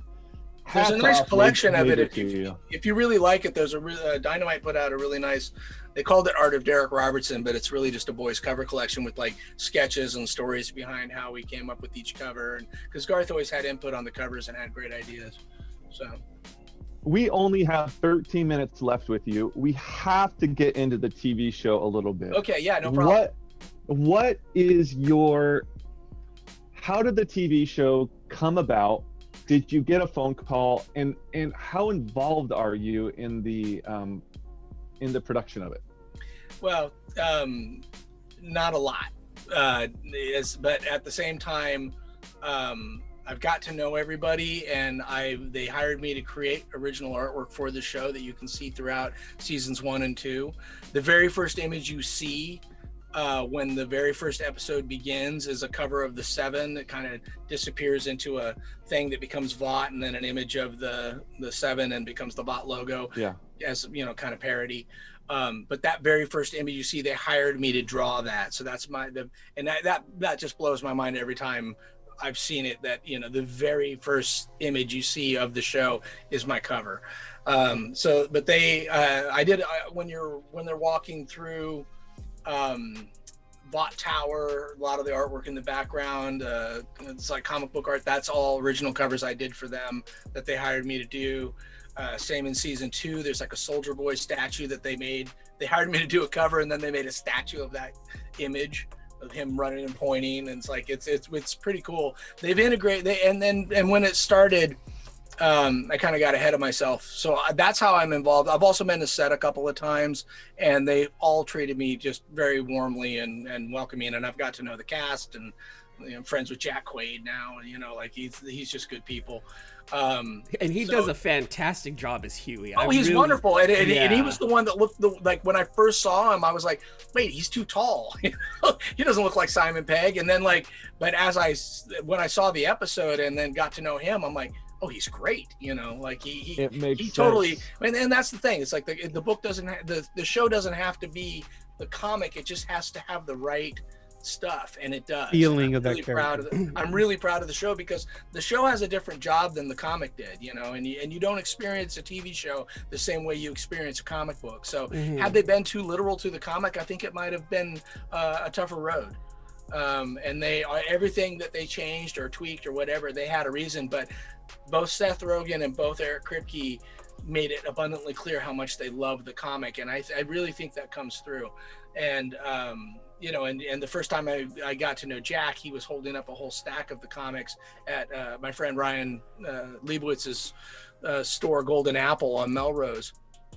there's a nice collection of it. You. If you really like it, there's Dynamite put out a really nice. They called it Art of Darick Robertson, but it's really just a boys cover collection with like sketches and stories behind how we came up with each cover. And because Garth always had input on the covers and had great ideas. So we only have 13 minutes left with you. We have to get into the TV show a little bit. Okay, yeah, no problem. What is how did the TV show come about? Did you get a phone call, and how involved are you in the production of it? Well, not a lot, but at the same time, I've got to know everybody, and they hired me to create original artwork for the show that you can see throughout seasons 1 and 2. The very first image you see when the very first episode begins is a cover of the Seven that kind of disappears into a thing that becomes Vought, and then an image of the Seven and becomes the Vought logo. Yeah. As kind of parody. But that very first image you see, they hired me to draw that. So that's that just blows my mind every time I've seen it, that the very first image you see of the show is my cover. But I did when they're walking through Vought Tower, a lot of the artwork in the background, it's like comic book art. That's all original covers I did for them that they hired me to do. Same in season 2, there's like a Soldier Boy statue that they made. They hired me to do a cover, and then they made a statue of that image of him running and pointing, and it's like it's pretty cool. They've integrated and when it started, I kind of got ahead of myself. So that's how I'm involved. I've also been to set a couple of times, and they all treated me just very warmly and welcoming, and I've got to know the cast, and I'm friends with Jack Quaid now, like he's just good people. And he does a fantastic job as Huey. He's wonderful. And he was the one that looked like when I first saw him, I was like, wait, he's too tall. He doesn't look like Simon Pegg. And then but when I saw the episode and then got to know him, I'm like, oh, he's great. He totally, and that's the thing. It's like the book doesn't the show doesn't have to be the comic. It just has to have the right stuff, and it does. Feeling of that character. I'm really proud of the show, because the show has a different job than the comic did, and you don't experience a TV show the same way you experience a comic book. So had they been too literal to the comic, I think it might have been a tougher road. And everything that they changed or tweaked or whatever, they had a reason. But both Seth Rogen and both Eric Kripke made it abundantly clear how much they love the comic, and I really think that comes through. And and the first time I got to know Jack, he was holding up a whole stack of the comics at my friend Ryan Leibowitz's store, Golden Apple on Melrose.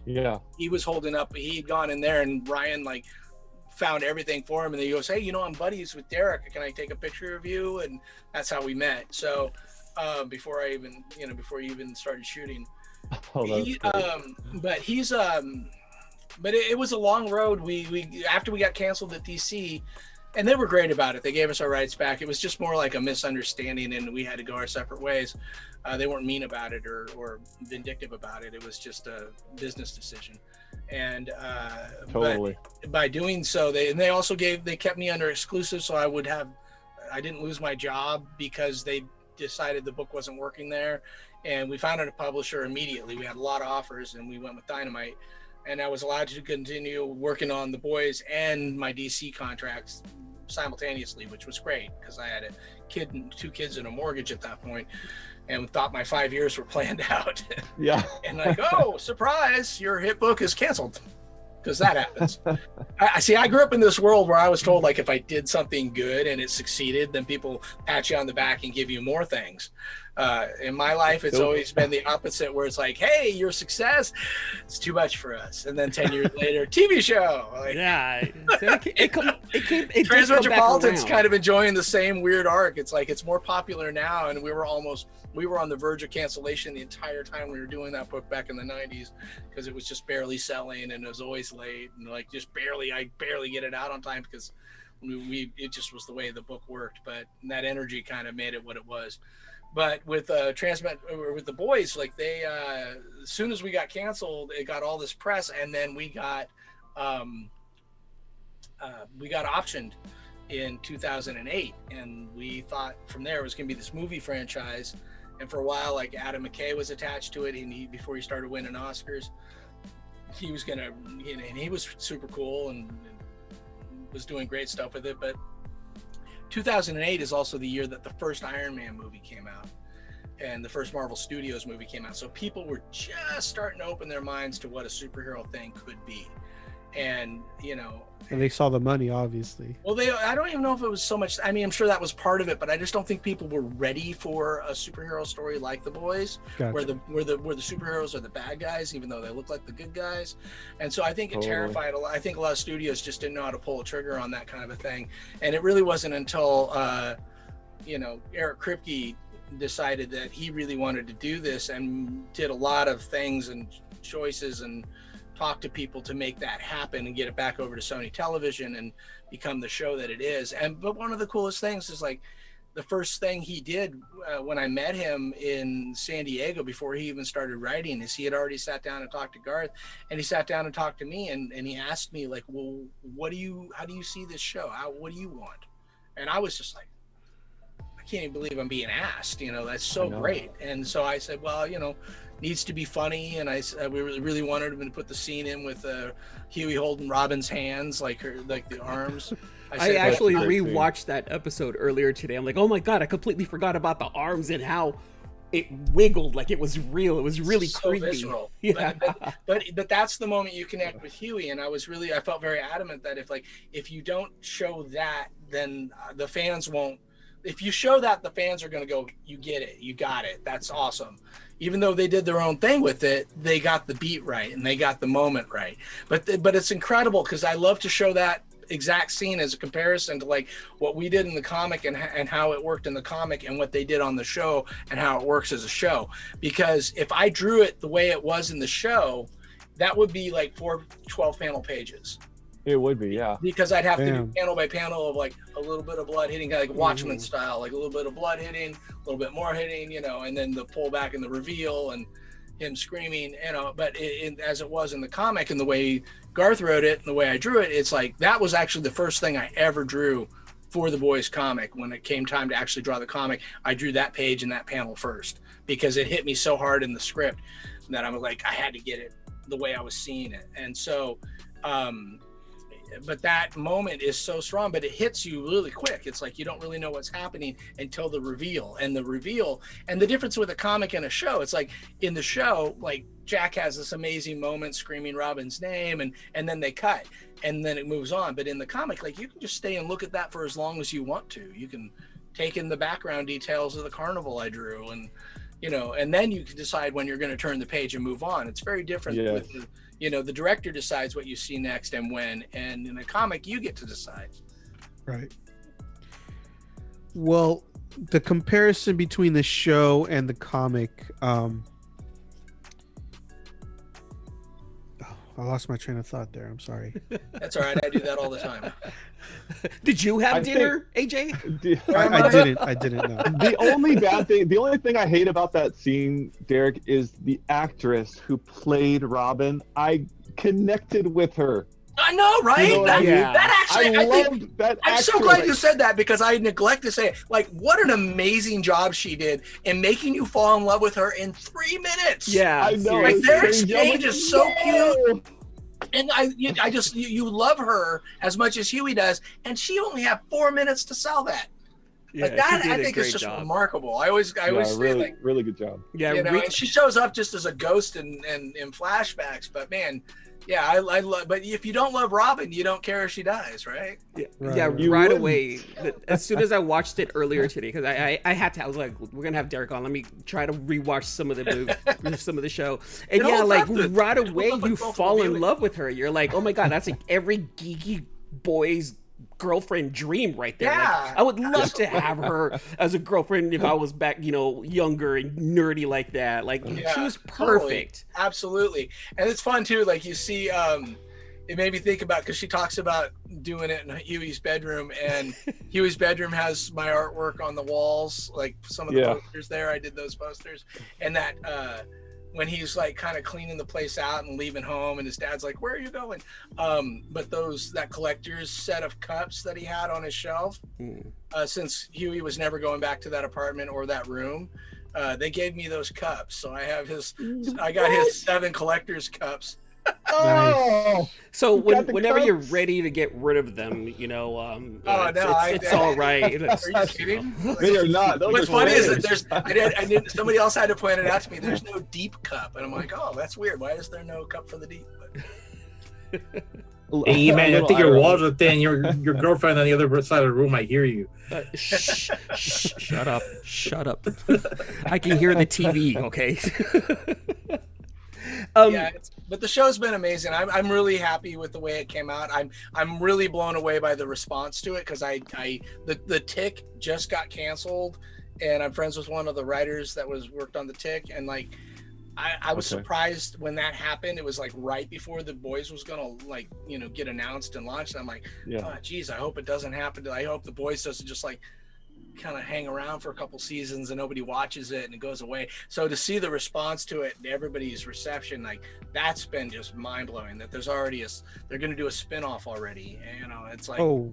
Yeah. He was holding up, he'd gone in there, and Ryan found everything for him, and he goes, hey, I'm buddies with Darick. Can I take a picture of you? And that's how we met. So before he even started shooting. But it was a long road. We after we got canceled at DC, and they were great about it. They gave us our rights back. It was just more like a misunderstanding, and we had to go our separate ways. They weren't mean about it or vindictive about it. It was just a business decision. And totally. But by doing so, they kept me under exclusive, so I didn't lose my job, because they decided the book wasn't working there. And we found a publisher immediately. We had a lot of offers, and we went with Dynamite. And I was allowed to continue working on the boys and my DC contracts simultaneously, which was great, because I had a kid and 2 kids and a mortgage at that point, and thought my 5 years were planned out. Yeah. And oh, surprise, your hit book is canceled, because that happens. I grew up in this world where I was told, if I did something good and it succeeded, then people pat you on the back and give you more things. In my life, it's always been the opposite, where it's like, hey, your success, it's too much for us. And then 10 years later, TV show. Like, yeah. So it Transmetropolitan's kind of enjoying the same weird arc. It's like, it's more popular now. And we were on the verge of cancellation the entire time we were doing that book back in the 90s, because it was just barely selling and it was always late, and like I barely get it out on time because it just was the way the book worked. But that energy kind of made it what it was. But with with the boys, like they as soon as we got canceled, it got all this press, and then we got optioned in 2008, and we thought from there it was going to be this movie franchise. And for a while, like Adam McKay was attached to it, and before he started winning Oscars, he was gonna, and he was super cool and was doing great stuff with it. But 2008 is also the year that the first Iron Man movie came out and the first Marvel Studios movie came out. So people were just starting to open their minds to what a superhero thing could be. And, and they saw the money, obviously. Well, I don't even know if it was so much, I mean, I'm sure that was part of it, but I just don't think people were ready for a superhero story like The Boys, Gotcha. where the superheroes are the bad guys, even though they look like the good guys. And so I think it terrified a lot. I think a lot of studios just didn't know how to pull a trigger on that kind of a thing. And it really wasn't until, Eric Kripke decided that he really wanted to do this and did a lot of things and choices and talk to people to make that happen and get it back over to Sony Television and become the show that it is. But one of the coolest things is, like, the first thing he did when I met him in San Diego before he even started writing is he had already sat down and talked to Garth, and he sat down and talked to me, and he asked me, like, well, how do you see this show? What do you want? And I was just like, I can't even believe I'm being asked, that's so great. And so I said, well, needs to be funny, and we really wanted him to put the scene in with Huey holding Robin's hands, like the arms. I actually rewatched that episode earlier today. I'm like, oh my god, I completely forgot about the arms and how it wiggled like it was real. It was really so creepy. Visceral. Yeah. But that's the moment you connect with Huey, and I felt very adamant that if you don't show that, then the fans won't. If you show that, the fans are going to go, you get it, you got it, that's awesome. Even though they did their own thing with it, they got the beat right and they got the moment right. But it's incredible, because I love to show that exact scene as a comparison to like what we did in the comic and how it worked in the comic and what they did on the show and how it works as a show. Because if I drew it the way it was in the show, that would be like 4 12-panel pages. It would be, yeah. Because I'd have to do panel by panel of like a little bit of blood hitting, like Watchmen style, like a little bit of blood hitting, a little bit more hitting, and then the pullback and the reveal and him screaming, But as it was in the comic and the way Garth wrote it and the way I drew it, it's like that was actually the first thing I ever drew for the Boys comic. When it came time to actually draw the comic, I drew that page and that panel first, because it hit me so hard in the script that I was like, I had to get it the way I was seeing it. And so, but that moment is so strong, but it hits you really quick. It's like you don't really know what's happening until the reveal. And the difference with a comic and a show, it's like in the show, like Jack has this amazing moment screaming Robin's name, and then they cut and then it moves on. But in the comic, like, you can just stay and look at that for as long as you want to. You can take in the background details of the carnival I drew, and and then you can decide when you're going to turn the page and move on. It's very different with the director decides what you see next and when, and in a comic you get to decide. Right. Well, the comparison between the show and the comic, I lost my train of thought there. I'm sorry. That's all right. I do that all the time. Did you have dinner, AJ? I didn't know. The only thing I hate about that scene, Darick, is the actress who played Robin. I connected with her. I know, right? That actually, I loved that I'm actress. so glad you said that, because I neglect to say it. Like, what an amazing job she did in making you fall in love with her in 3 minutes. Yeah, I know. Like, their exchange is so cute. And you love her as much as Huey does, and she only had 4 minutes to sell that. Yeah, like that, she did I a think is great just job. remarkable. I always say really, like, really good job. Yeah, you know, and she shows up just as a ghost in flashbacks. But man, yeah, I love. But if you don't love Robin, you don't care if she dies, right? Yeah, Right, yeah, right. You right wouldn't. away. As soon as I watched it earlier today, because I had to, I was like, we're gonna have Darick on. Let me try to rewatch some of the show. And It yeah, holds like up to- right it holds away, up like you multiple fall in viewings. love with her. You're like, oh my god, that's like every geeky boy's girlfriend dream right there. Yeah, Like, I would love to have her as a girlfriend if I was back, younger and nerdy like that. Like she was totally. perfect. Absolutely. And it's fun too. Like you see, it made me think about, because she talks about doing it in Huey's bedroom, and Huey's bedroom has my artwork on the walls, like some of the posters there. I did those posters, and that when he's like kind of cleaning the place out and leaving home, and his dad's like, "Where are you going?" But that collector's set of cups that he had on his shelf, since Huey was never going back to that apartment or that room, they gave me those cups. So I got his 7 collector's cups. Oh, So you got the whenever you're cups? ready to get rid of them, it's all right. Are you kidding? They are not. Those What's are funny is that flavors. somebody else had to point it out to me. There's no deep cup, and I'm like, oh, that's weird. Why is there no cup for the deep? But Hey, man, I Little think your irony. walls are thin. Your girlfriend on the other side of the room might hear you. Shut up. I can hear the TV. Okay. yeah, but the show's been amazing. I'm really happy with the way it came out. I'm really blown away by the response to it, because the Tick just got canceled, and I'm friends with one of the writers that worked on the Tick, and like I was surprised when that happened. It was like right before The Boys was gonna get announced and launched. And I'm like, oh geez, I hope it doesn't happen. I hope The Boys doesn't just like kind of hang around for a couple seasons and nobody watches it and it goes away. So to see the response to it and everybody's reception, like that's been just mind blowing. That there's already they're going to do a spinoff already. And, it's like, I'm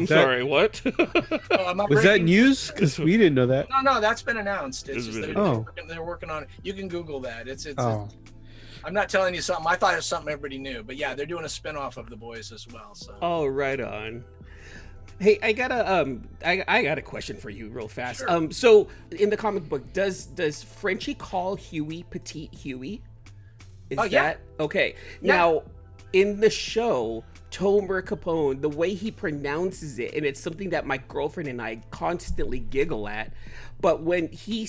sorry. What? Was that news? Because we didn't know that. No, that's been announced. It's just, Oh. they're working on it. You can Google that. It's Oh. I'm not telling you something. I thought it was something everybody knew, but yeah, they're doing a spinoff of The Boys as well. So. Oh, right on. Hey, I got a question for you real fast. Sure. So in the comic book, does Frenchie call Huey Petite Huey? Is that okay? Yeah. Now, in the show, Tomer Capone, the way he pronounces it, and it's something that my girlfriend and I constantly giggle at, but when he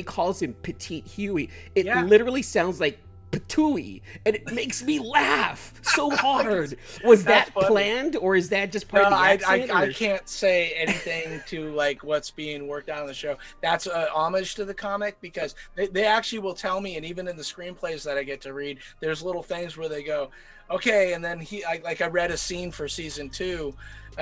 calls him Petite Huey, it literally sounds like Patooey, and it makes me laugh so hard. Was that planned, or is that just part of the accent? I can't say anything to like what's being worked on in the show. That's a homage to the comic, because they actually will tell me, and even in the screenplays that I get to read, there's little things where they go, okay, and then I read a scene for season 2,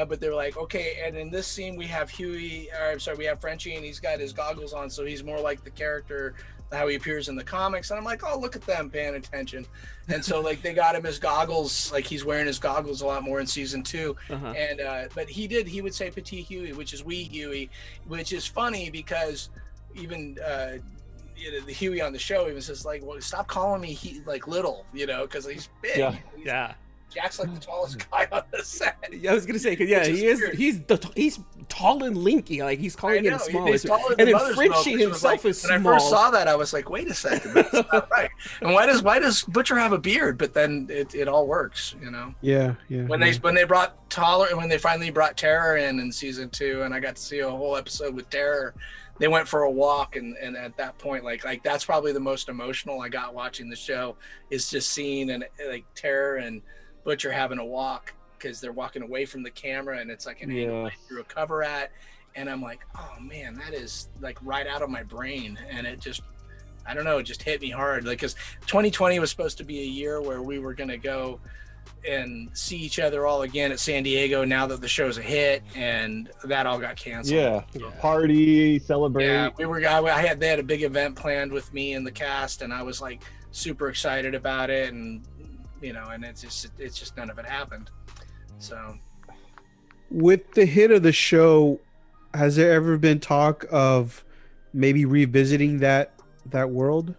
but they're like, okay, and in this scene we have we have Frenchie, and he's got his goggles on, so he's more like the character how he appears in the comics. And I'm like, oh, look at them paying attention. And so like they got him his goggles, like he's wearing his goggles a lot more in season 2. And but he would say Petit Huey, which is wee Huey, which is funny because even the Huey on the show even says like, well, stop calling me like little, because he's big. Yeah. Jack's like the tallest guy on the set. I was gonna say, because he's tall and lanky, like he's calling him small. He's taller and than then Frenchie himself is small. When I first saw that, I was like, wait a second, that's not right. And why does Butcher have a beard? But then it all works, Yeah. When they finally brought Terror in season 2, and I got to see a whole episode with Terror. They went for a walk, and at that point, like that's probably the most emotional I got watching the show, is just seeing and like Terror and Butcher having a walk, because they're walking away from the camera, and it's like an angle I threw a cover at, and I'm like, oh man, that is like right out of my brain. And it just, I don't know, it just hit me hard, like, because 2020 was supposed to be a year where we were gonna go and see each other all again at San Diego, now that the show's a hit, and that all got canceled. Party, celebrate. They had a big event planned with me and the cast, and I was like super excited about it, and and it's just none of it happened. So with the hit of the show, has there ever been talk of maybe revisiting that world?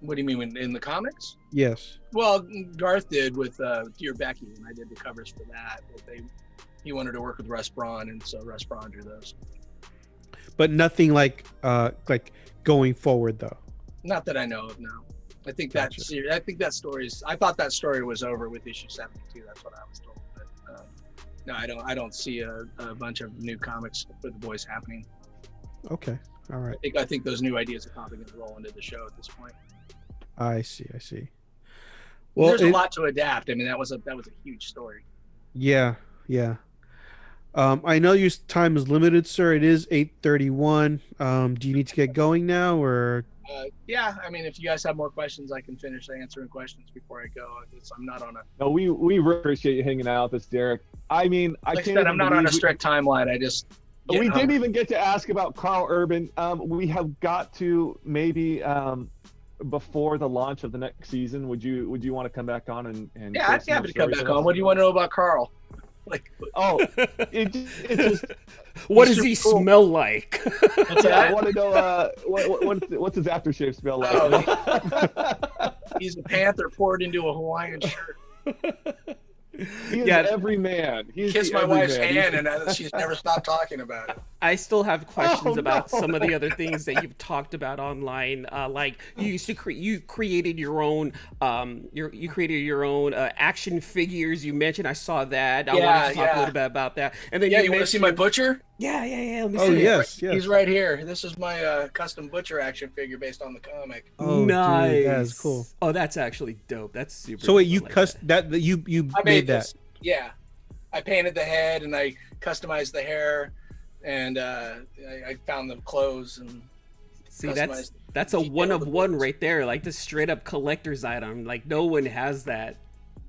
What do you mean, in the comics? Yes. Well, Garth did with Dear Becky, and I did the covers for that. he wanted to work with Russ Braun, and so Russ Braun drew those. But nothing like going forward though. Not that I know of. No, I think Gotcha. I thought that story was over with issue 72. That's what I was told. But no, I don't see a bunch of new comics for the boys happening. Okay, all right. I think those new ideas are probably going to roll into the show at this point. I see. Well, there's a lot to adapt. I mean, that was a huge story. Yeah. I know your time is limited, sir. It is 8:31. Do you need to get going now, or? Yeah, I mean, if you guys have more questions, I can finish answering questions before I go. I'm not on a. No, we really appreciate you hanging out with us, Darick. I mean, I said, I'm not on a strict timeline. I just. We didn't even get to ask about Carl Urban. We have got to maybe before the launch of the next season. Would you want to come back on and yeah, I'd be happy to come back on. What do you want to know about Carl? It just what does he smell like? I want to know what's his aftershave smell like. He's a panther poured into a Hawaiian shirt. He is every man. Kissed my wife's hand, and she's never stopped talking about it. I still have questions about some of the other things that you've talked about online. Like you used to you created your own action figures. You mentioned I saw that. I wanted to talk a little bit about that. And then you want to see my butcher? Yeah. Let me see. Oh yes. He's right here. This is my custom butcher action figure based on the comic. Oh, nice. Dude, that is cool. Oh, that's actually dope. That's super. So wait, you like you made that? This. Yeah, I painted the head and I customized the hair, and I found the clothes and. See, that's a one of one right there. Like the straight up collector's item. Like no one has that.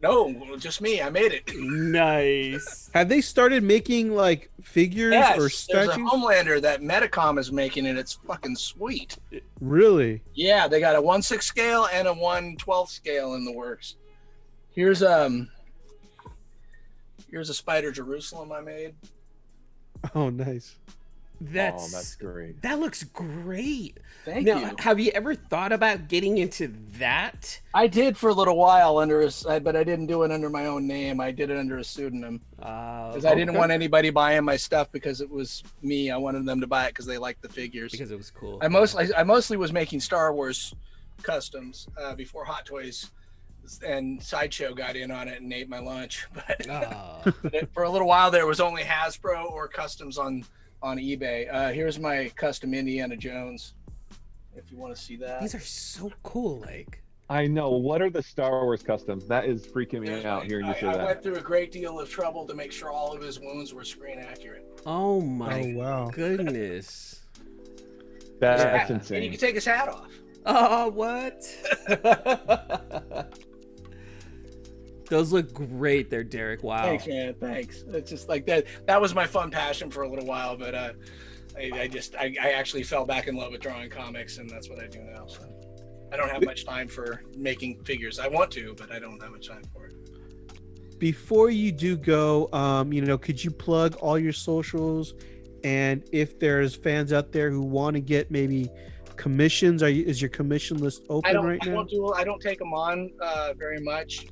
No, just me. I made it. Nice. Have they started making like figures or statues? There's a Homelander that Metacom is making, and it's fucking sweet. Really? Yeah, they got a 1/6 scale and a 1/12 scale in the works. Here's a Spider Jerusalem I made. Oh, nice. That's great. That looks great. Thank you. Have you ever thought about getting into that? I did for a little while but I didn't do it under my own name. I did it under a pseudonym because I didn't want anybody buying my stuff because it was me. I wanted them to buy it because they liked the figures. Because it was cool. I mostly was making Star Wars customs before Hot Toys and Sideshow got in on it and ate my lunch. But for a little while there was only Hasbro or customs on eBay. Here's my custom Indiana Jones, if you want to see that. These are so cool. Like, I know. What are the Star Wars customs? That is freaking me out hearing you say that. I went through a great deal of trouble to make sure all of his wounds were screen accurate. Oh my wow. goodness. That's insane. And you can take his hat off. Oh, what? Those look great there, Darick. Wow. Thanks, man. Thanks. It's just like that. That was my fun passion for a little while, but I actually fell back in love with drawing comics, and that's what I do now. So I don't have much time for making figures. I want to, but I don't have much time for it. Before you do go, could you plug all your socials, and if there's fans out there who want to get maybe commissions, is your commission list open right now? I don't take them on very much.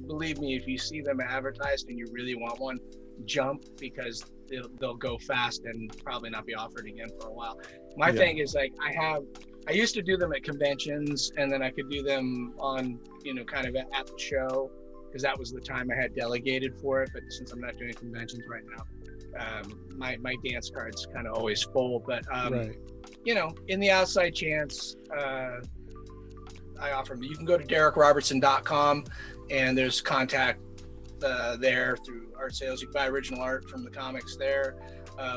Believe me, if you see them advertised and you really want one, jump, because they'll go fast and probably not be offered again for a while. My thing is, like, I used to do them at conventions, and then I could do them on kind of at the show, because that was the time I had delegated for it. But since I'm not doing conventions right now, my dance cards kind of always full. But right. In the outside chance, I offer them. You can go to DarickRobertson.com, and there's contact there through art sales. You can buy original art from the comics there.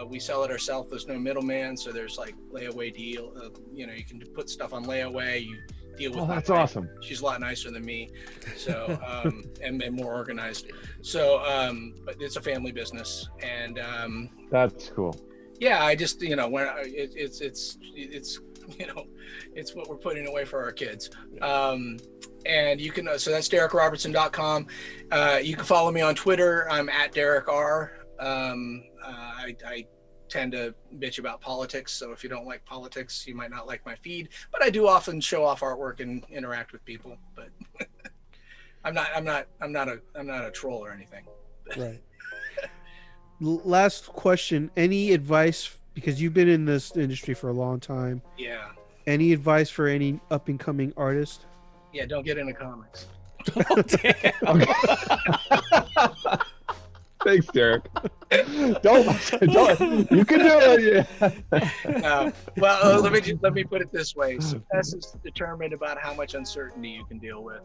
We sell it ourselves. There's no middleman, so there's like layaway deal. You can put stuff on layaway. You deal with. Oh, that's awesome. She's a lot nicer than me, so and more organized. So, but it's a family business, and that's cool. Yeah, I just when it's it's what we're putting away for our kids. And you can so that's DarickRobertson.com. You can follow me on Twitter. I'm at Darick R. I tend to bitch about politics, so if you don't like politics, you might not like my feed. But I do often show off artwork and interact with people. But I'm not a troll or anything. Right. last question. Any advice, because you've been in this industry for a long time? Yeah. Any advice for any up and coming artist? Yeah, don't get into comics. Oh, damn. Thanks, Darick. Don't. You can do it. Well, let me put it this way: success is determined about how much uncertainty you can deal with.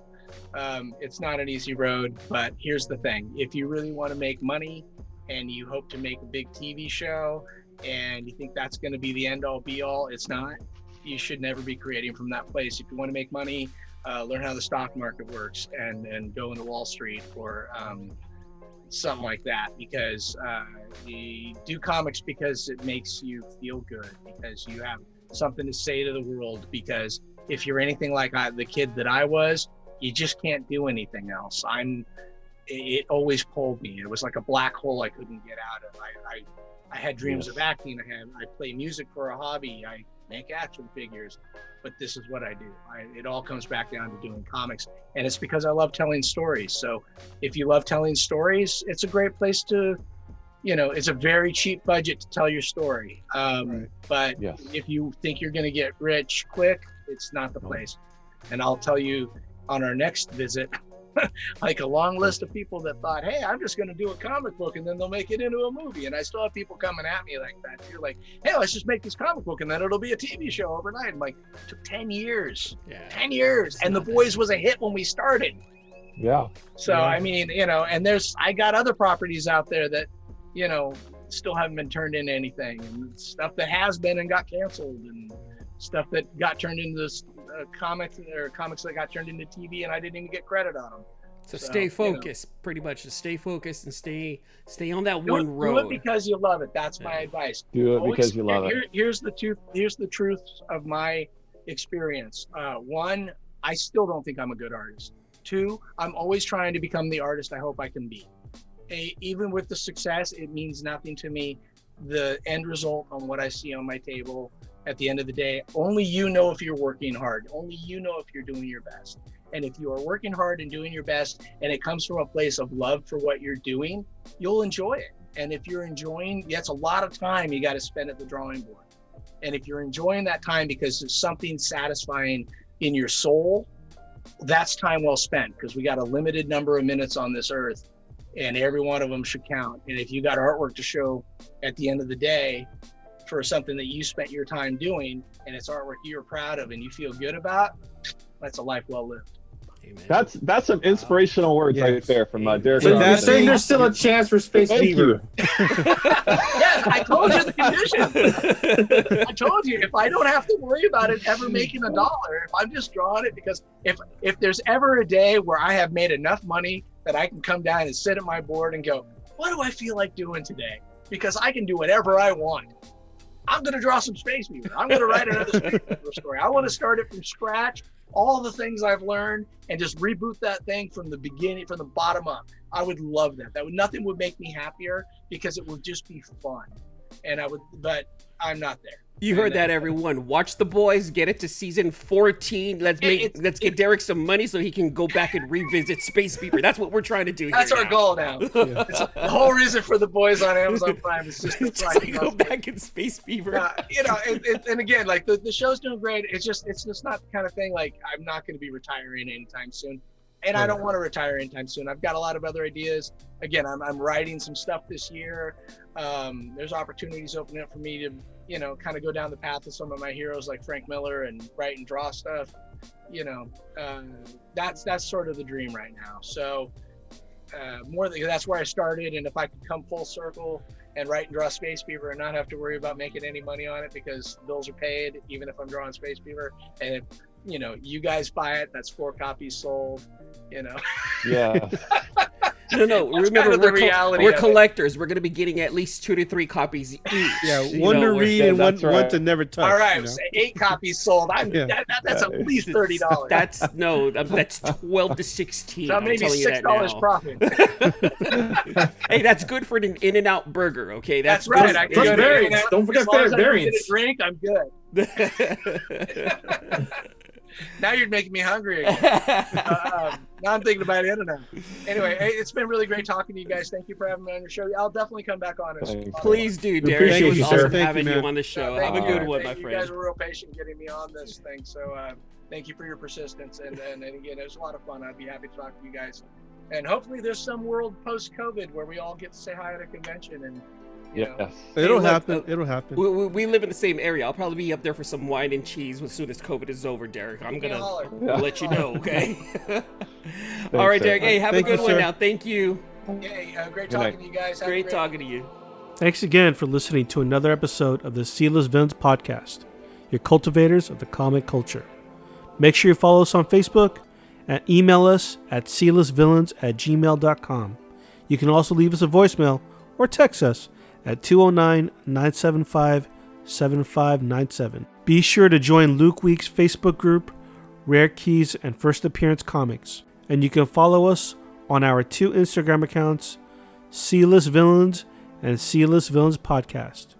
It's not an easy road, but here's the thing: if you really want to make money, and you hope to make a big TV show, and you think that's going to be the end all be all, it's not. You should never be creating from that place. If you want to make money, learn how the stock market works, and go into Wall Street or something like that, because you do comics because it makes you feel good, because you have something to say to the world, because if you're anything like the kid that I was, you just can't do anything else. It always pulled me. It was like a black hole I couldn't get out of. I had dreams of acting. I play music for a hobby. I make action figures, but this is what I do. It all comes back down to doing comics, and it's because I love telling stories. So if you love telling stories, it's a great place to, it's a very cheap budget to tell your story. Right. But Yes. if you think you're going to get rich quick, it's not the place. And I'll tell you on our next visit, like a long list of people that thought, hey, I'm just going to do a comic book and then they'll make it into a movie. And I still have people coming at me like that. You're like, hey, let's just make this comic book and then it'll be a TV show overnight. I'm like, it took 10 years. Yeah. 10 years. And The Boys was a hit when we started. Yeah. So, Yeah. I mean, and I got other properties out there that, still haven't been turned into anything, and stuff that has been and got canceled, and stuff that got turned into this comics that got turned into TV and I didn't even get credit on them. So stay focused, pretty much. Just stay focused and stay on that one Do road. it because you love it. That's my advice. Do it because you love it. Here's the truth of my experience. One, I still don't think I'm a good artist. Two, I'm always trying to become the artist I hope I can be. Even with the success, it means nothing to me. The end result on what I see on my table at the end of the day, only you know if you're working hard. Only you know if you're doing your best. And if you are working hard and doing your best, and it comes from a place of love for what you're doing, you'll enjoy it. And if you're enjoying, that's a lot of time you got to spend at the drawing board. And if you're enjoying that time because there's something satisfying in your soul, that's time well spent, because we got a limited number of minutes on this earth, and every one of them should count. And if you got artwork to show at the end of the day for something that you spent your time doing, and it's artwork you're proud of and you feel good about, that's a life well lived. Amen. That's some inspirational words right there from Darick So you're Robertson. saying there's still a chance for Space Thank Fever? Yes, I told you the condition. I told you, if I don't have to worry about it ever making $1, if I'm just drawing it, because if there's ever a day where I have made enough money that I can come down and sit at my board and go, what do I feel like doing today? Because I can do whatever I want. I'm going to draw some Space Fever. I'm going to write another Space Fever story. I want to start it from scratch, all the things I've learned, and just reboot that thing from the beginning, from the bottom up. I would love that. Nothing would make me happier, because it would just be fun. But I'm not there. You heard that, everyone. Watch The Boys. Get it to season 14. Let's get Darick some money so he can go back and revisit Space Fever. That's what we're trying to do. That's our goal now. Yeah. The whole reason for The Boys on Amazon Prime is just to try to go back in Space Fever. And again, like the show's doing great. It's just not the kind of thing, like, I'm not going to be retiring anytime soon. And I don't want to retire anytime soon. I've got a lot of other ideas. Again, I'm writing some stuff this year. There's opportunities opening up for me to, kind of go down the path of some of my heroes like Frank Miller and write and draw stuff. That's sort of the dream right now. So that's where I started. And if I could come full circle and write and draw Space Fever and not have to worry about making any money on it, because bills are paid, even if I'm drawing Space Fever, and if, you guys buy it, that's 4 copies sold, Yeah. No. Remember, we're collectors. We're going to be getting at least 2 to 3 copies each. Yeah, one to read and one to never touch. All right, so 8 copies sold. That's at least $30. That's 12 to 16. So maybe $6 profit. Hey, that's good for an In-N-Out burger. Okay, that's right. I can Plus variants. Don't forget variants. Drink, I'm good. Now you're making me hungry again. Now I'm thinking about In-N-Out. Anyway, hey, it's been really great talking to you guys. Thank you for having me on your show. I'll definitely come back on it. Please do, Darick. appreciate It was you, awesome sir. having Thank you you, on the show. Thank Have a you. good one, my You friend. guys were real patient getting me on this thing. So thank you for your persistence. And again, it was a lot of fun. I'd be happy to talk to you guys. And hopefully there's some world post-COVID where we all get to say hi at a convention. And you know. Yes. It'll look, happen. It'll happen. We live in the same area. I'll probably be up there for some wine and cheese as soon as COVID is over, Darick. I'm going to let you know, okay? All right, sir. Darick. Hey, have Thank a good you, one sir. now. Thank you. Hey, great talking to you guys. Have a Great talking to you. Thanks again for listening to another episode of the Sealess Villains podcast, your cultivators of the comic culture. Make sure you follow us on Facebook and email us at sealessvillains@gmail.com. You can also leave us a voicemail or text us at 209-975-7597. Be sure to join Luke Week's Facebook group, Rare Keys and First Appearance Comics. And you can follow us on our 2 Instagram accounts, Sealess Villains and Sealess Villains Podcast.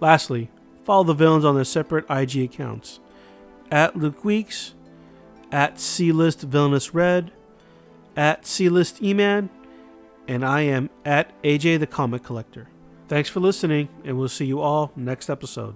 Lastly, follow the villains on their separate IG accounts, at Luke Weeks, at C-List Villainous Red, at C-List E-Man, and I am at AJ the Comic Collector. Thanks for listening, and we'll see you all next episode.